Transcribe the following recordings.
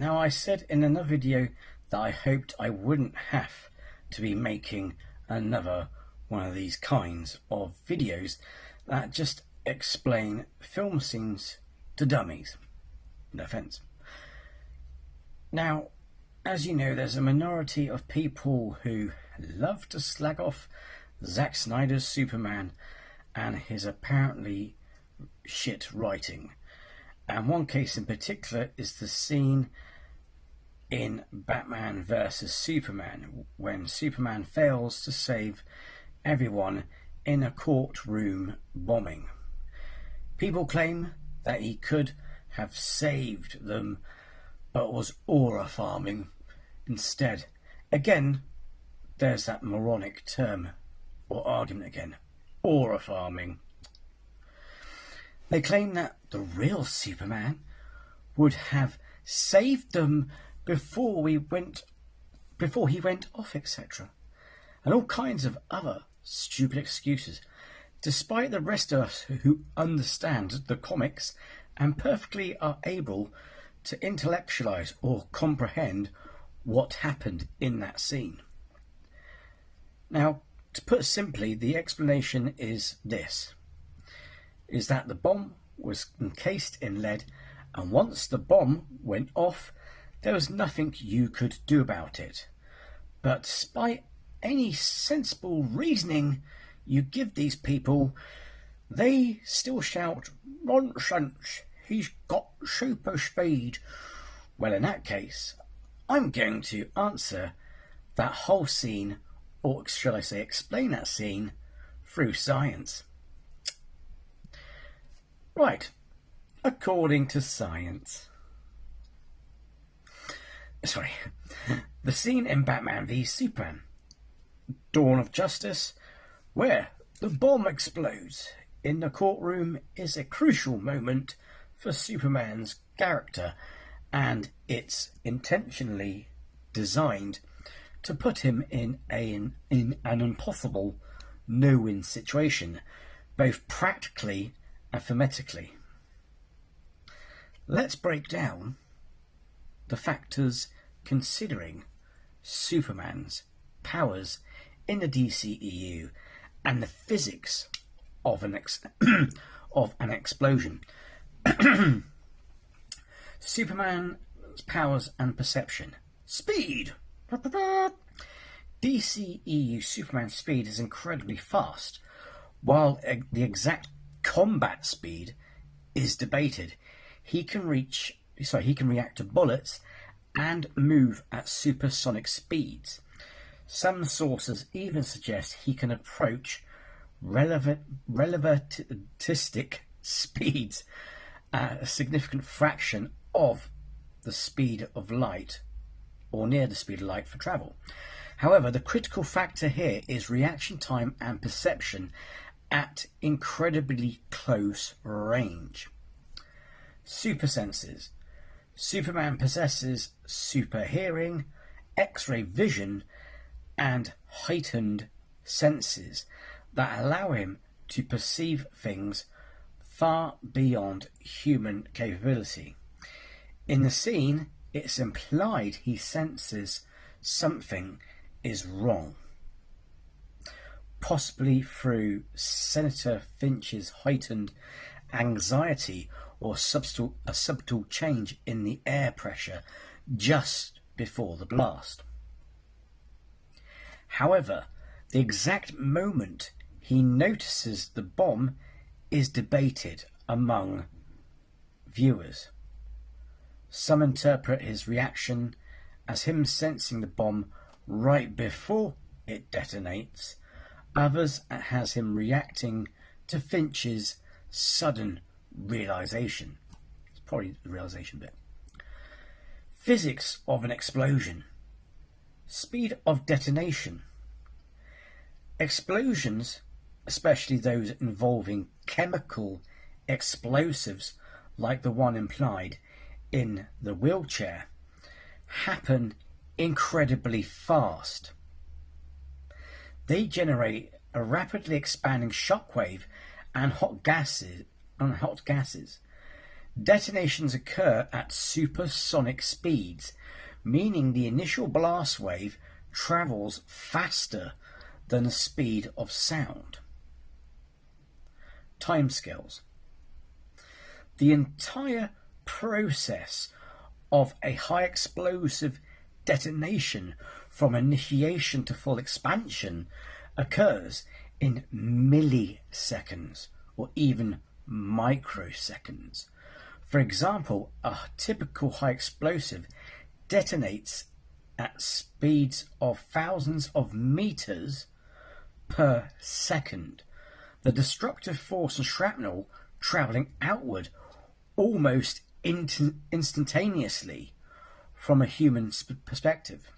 Now, I said in another video that I hoped I wouldn't have to be making another one of these kinds of videos that just explain film scenes to dummies. No offence. Now, as you know, there's a minority of people who love to slag off Zack Snyder's Superman and his apparently shit writing. And one case in particular is the scene in Batman vs Superman when Superman fails to save everyone in a courtroom bombing. People claim that he could have saved them but was aura farming instead. Again, there's that moronic term or argument again, aura farming. They claim that the real Superman would have saved them before he went off, etc. And all kinds of other stupid excuses, despite the rest of us who understand the comics and perfectly are able to intellectualize or comprehend what happened in that scene. Now, to put simply, the explanation is this, is that the bomb was encased in lead, and once the bomb went off, there was nothing you could do about it. But despite any sensible reasoning you give these people, they still shout, "Nonsense, he's got super speed." Well, in that case, I'm going to answer that whole scene, or shall I say explain that scene, through science. Right, according to science. Sorry, the scene in Batman v Superman, Dawn of Justice, where the bomb explodes in the courtroom, is a crucial moment for Superman's character, and it's intentionally designed to put him in an impossible no-win situation, both practically and thematically. Let's break down the factors considering Superman's powers in the DCEU and the physics of an explosion. Superman's powers and perception. Speed! DCEU Superman's speed is incredibly fast, while the exact combat speed is debated. He can react to bullets and move at supersonic speeds. Some sources even suggest he can approach relativistic speeds at a significant fraction of the speed of light, or near the speed of light, for travel. However, the critical factor here is reaction time and perception at incredibly close range. Super senses. Superman possesses super hearing, X-ray vision, and heightened senses that allow him to perceive things far beyond human capability. In the scene, it's implied he senses something is wrong, possibly through Senator Finch's heightened anxiety or a subtle change in the air pressure just before the blast. However, the exact moment he notices the bomb is debated among viewers. Some interpret his reaction as him sensing the bomb right before it detonates. Others has him reacting to Finch's sudden realization. It's probably the realization bit. Physics of an explosion. Speed of detonation. Explosions, especially those involving chemical explosives like the one implied in the wheelchair, happen incredibly fast. They generate a rapidly expanding shockwave and hot gases. Detonations occur at supersonic speeds, meaning the initial blast wave travels faster than the speed of sound. Timescales. The entire process of a high explosive detonation from initiation to full expansion occurs in milliseconds or even microseconds. For example, a typical high explosive detonates at speeds of thousands of meters per second. The destructive force and shrapnel travelling outward almost instantaneously from a human perspective.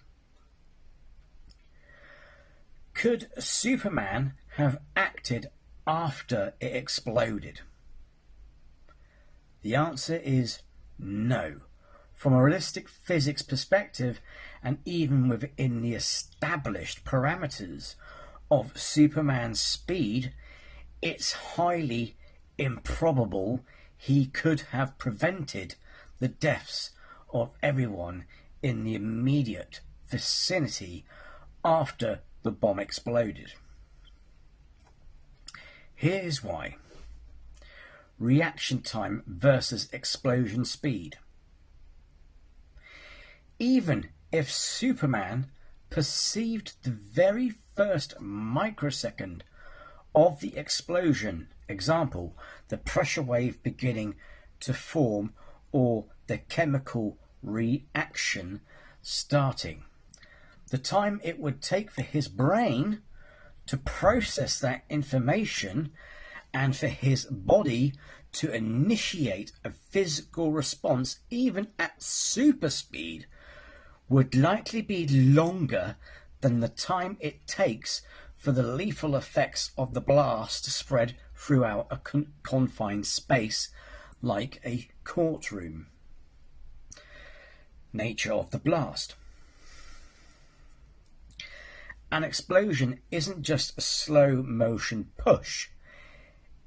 Could Superman have acted after it exploded? The answer is no. From a realistic physics perspective, and even within the established parameters of Superman's speed, it's highly improbable he could have prevented the deaths of everyone in the immediate vicinity after the bomb exploded. Here's why. Reaction time versus explosion speed. Even if Superman perceived the very first microsecond of the explosion, example, the pressure wave beginning to form or the chemical reaction starting, the time it would take for his brain to process that information and for his body to initiate a physical response even at super speed would likely be longer than the time it takes for the lethal effects of the blast to spread throughout a confined space like a courtroom. Nature of the blast. An explosion isn't just a slow motion push.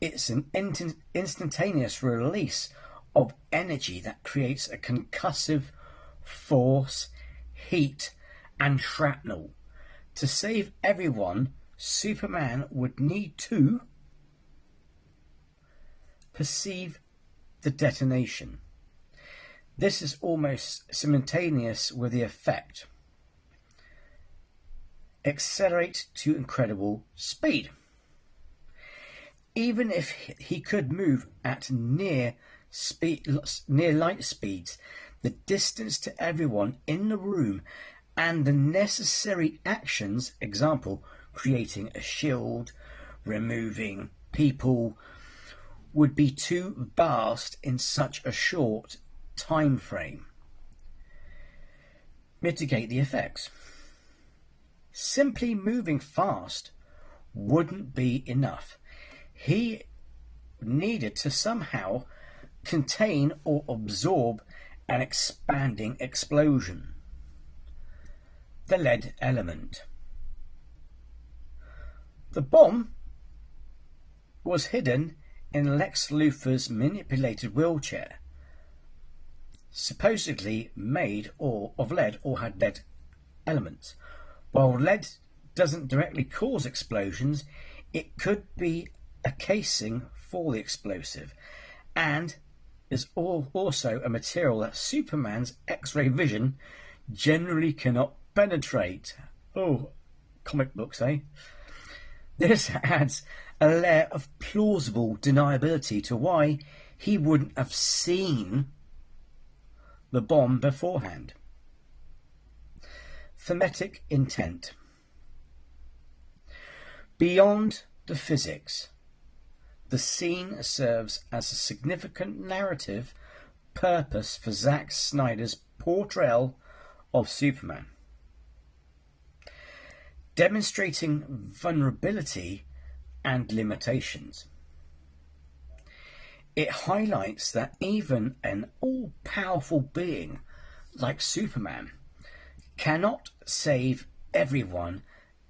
It's an instantaneous release of energy that creates a concussive force, heat, and shrapnel. To save everyone, Superman would need to perceive the detonation. This is almost simultaneous with the effect. Accelerate to incredible speed. Even if he could move at near light speeds, the distance to everyone in the room and the necessary actions, example, creating a shield, removing people, would be too vast in such a short time frame. Mitigate the effects. Simply moving fast wouldn't be enough. He needed to somehow contain or absorb an expanding explosion. The lead element. The bomb was hidden in Lex Luthor's manipulated wheelchair, supposedly made of lead or had lead elements. While lead doesn't directly cause explosions, it could be a casing for the explosive, and is also a material that Superman's X-ray vision generally cannot penetrate. Oh, comic books, eh? This adds a layer of plausible deniability to why he wouldn't have seen the bomb beforehand. Thematic intent. Beyond the physics, the scene serves as a significant narrative purpose for Zack Snyder's portrayal of Superman, demonstrating vulnerability and limitations. It highlights that even an all-powerful being like Superman cannot save everyone,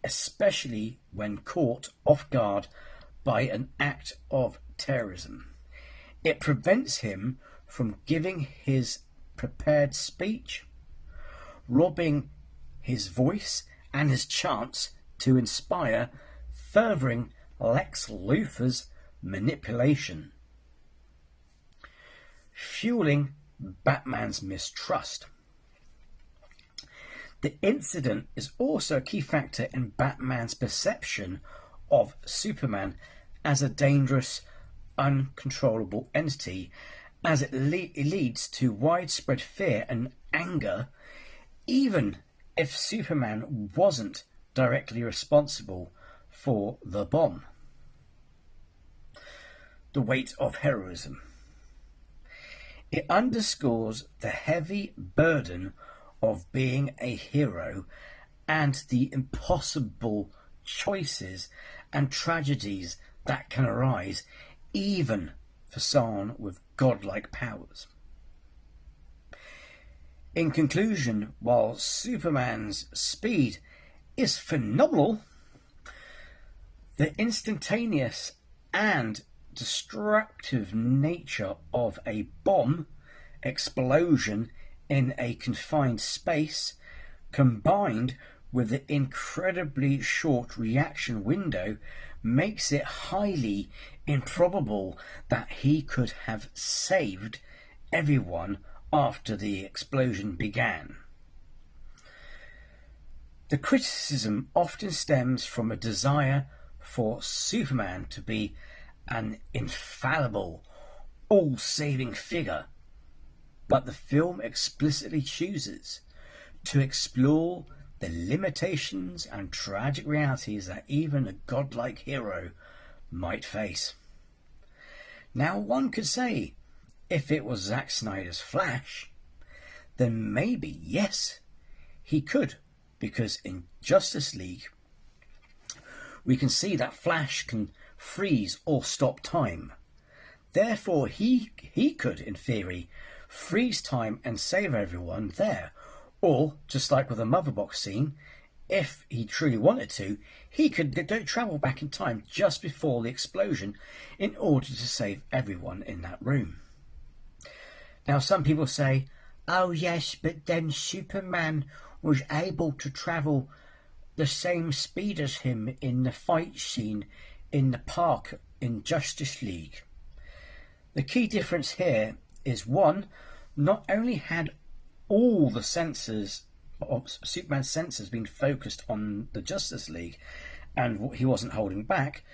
especially when caught off guard by an act of terrorism. It prevents him from giving his prepared speech, robbing his voice and his chance to inspire, furthering Lex Luthor's manipulation, fueling Batman's mistrust. The incident is also a key factor in Batman's perception of Superman as a dangerous, uncontrollable entity, as it leads to widespread fear and anger, even if Superman wasn't directly responsible for the bomb. The weight of heroism. It underscores the heavy burden of being a hero and the impossible choices and tragedies that can arise even for someone with godlike powers. In conclusion, while Superman's speed is phenomenal, the instantaneous and destructive nature of a bomb explosion in a confined space, combined with the incredibly short reaction window, makes it highly improbable that he could have saved everyone after the explosion began. The criticism often stems from a desire for Superman to be an infallible, all-saving figure, but the film explicitly chooses to explore the limitations and tragic realities that even a godlike hero might face. Now, one could say, if it was Zack Snyder's Flash, then maybe, yes, he could, because in Justice League, we can see that Flash can freeze or stop time. Therefore, he could, in theory, freeze time and save everyone there. Or, just like with the Mother Box scene, if he truly wanted to, he could travel back in time just before the explosion in order to save everyone in that room. Now, some people say, oh yes, but then Superman was able to travel the same speed as him in the fight scene in the park in Justice League. The key difference here is, one, not only had all the sensors of Superman's sensors been focused on the Justice League and he wasn't holding back,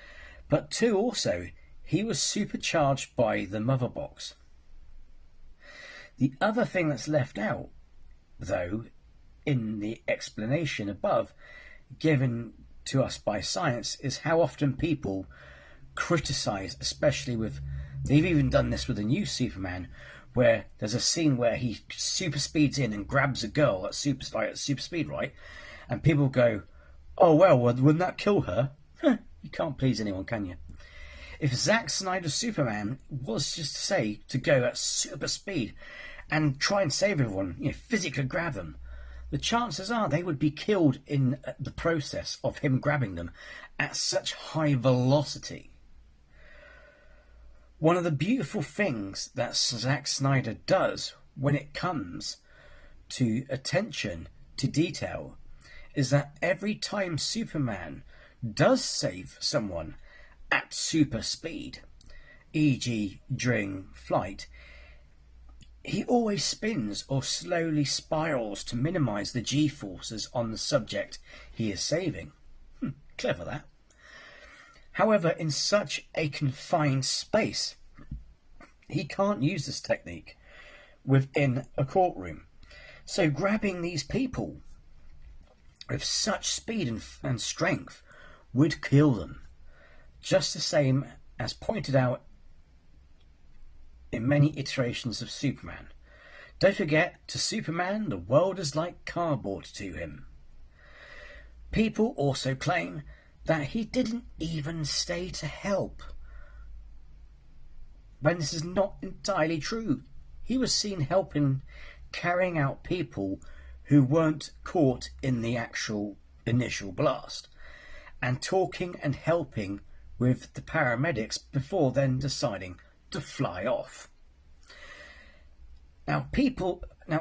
but two, also, he was supercharged by the Mother Box. The other thing that's left out, though, in the explanation above given to us by science, is how often people criticize, especially with, they've even done this with the new Superman, where there's a scene where he super speeds in and grabs a girl at super speed, right? And people go, oh well, wouldn't that kill her? You can't please anyone, can you? If Zack Snyder's Superman was just to say to go at super speed and try and save everyone, physically grab them, the chances are they would be killed in the process of him grabbing them at such high velocity. One of the beautiful things that Zack Snyder does when it comes to attention to detail is that every time Superman does save someone at super speed, e.g. during flight, he always spins or slowly spirals to minimize the G-forces on the subject he is saving. Clever that. However, in such a confined space, he can't use this technique within a courtroom. So grabbing these people with such speed and strength would kill them, just the same as pointed out in many iterations of Superman. Don't forget, to Superman, the world is like cardboard to him. People also claim that he didn't even stay to help, when this is not entirely true. He was seen helping, carrying out people who weren't caught in the actual initial blast, and talking and helping with the paramedics before then deciding to fly off. Now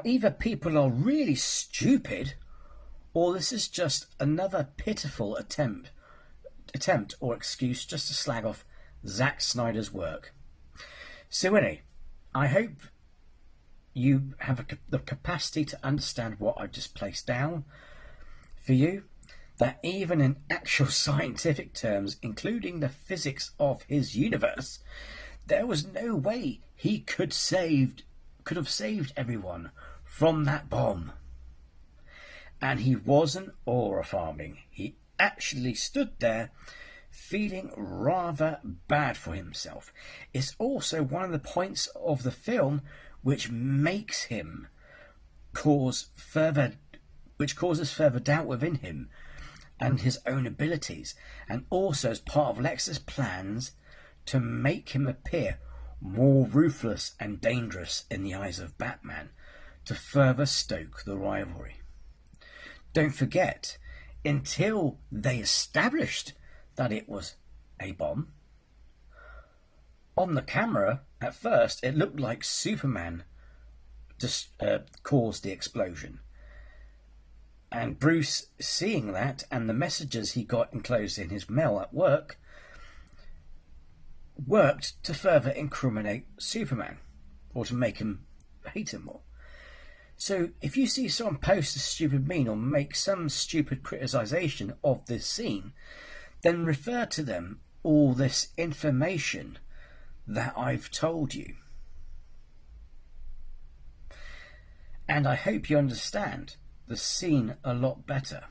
either people are really stupid, or this is just another pitiful attempt or excuse just to slag off Zack Snyder's work. So anyway, I hope you have the capacity to understand what I've just placed down for you, that even in actual scientific terms, including the physics of his universe, there was no way he could have saved everyone from that bomb. And he wasn't aura farming. He actually stood there feeling rather bad for himself. It's also one of the points of the film which makes him causes further doubt within him and his own abilities, and also as part of Lex's plans to make him appear more ruthless and dangerous in the eyes of Batman, to further stoke the rivalry. Don't forget, until they established that it was a bomb, on the camera, at first, it looked like Superman just caused the explosion. And Bruce, seeing that, and the messages he got enclosed in his mail at work, worked to further incriminate Superman, or to make him hate him more. So if you see someone post a stupid meme or make some stupid criticisation of this scene, then refer to them all this information that I've told you. And I hope you understand the scene a lot better.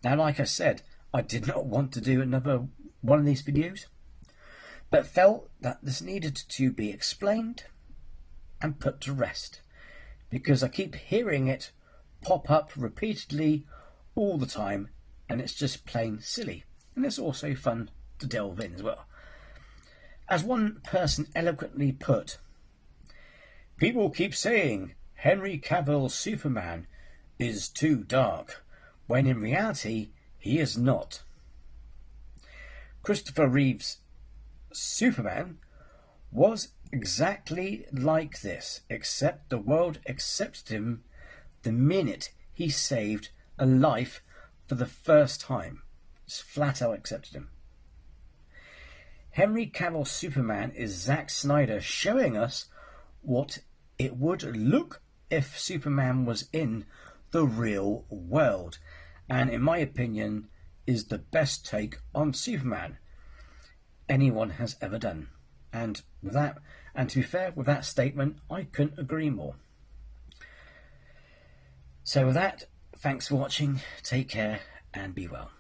Now, like I said, I did not want to do another one of these videos, but felt that this needed to be explained and put to rest, because I keep hearing it pop up repeatedly all the time, and it's just plain silly, and it's also fun to delve in as well. As one person eloquently put, people keep saying Henry Cavill's Superman is too dark, when in reality he is not. Christopher Reeve's Superman was exactly like this, except the world accepted him the minute he saved a life for the first time. Just flat out accepted him. Henry Cavill's Superman is Zack Snyder showing us what it would look if Superman was in the real world, and in my opinion is the best take on Superman anyone has ever done. And with that, and to be fair, with that statement, I couldn't agree more. So with that, thanks for watching, take care and be well.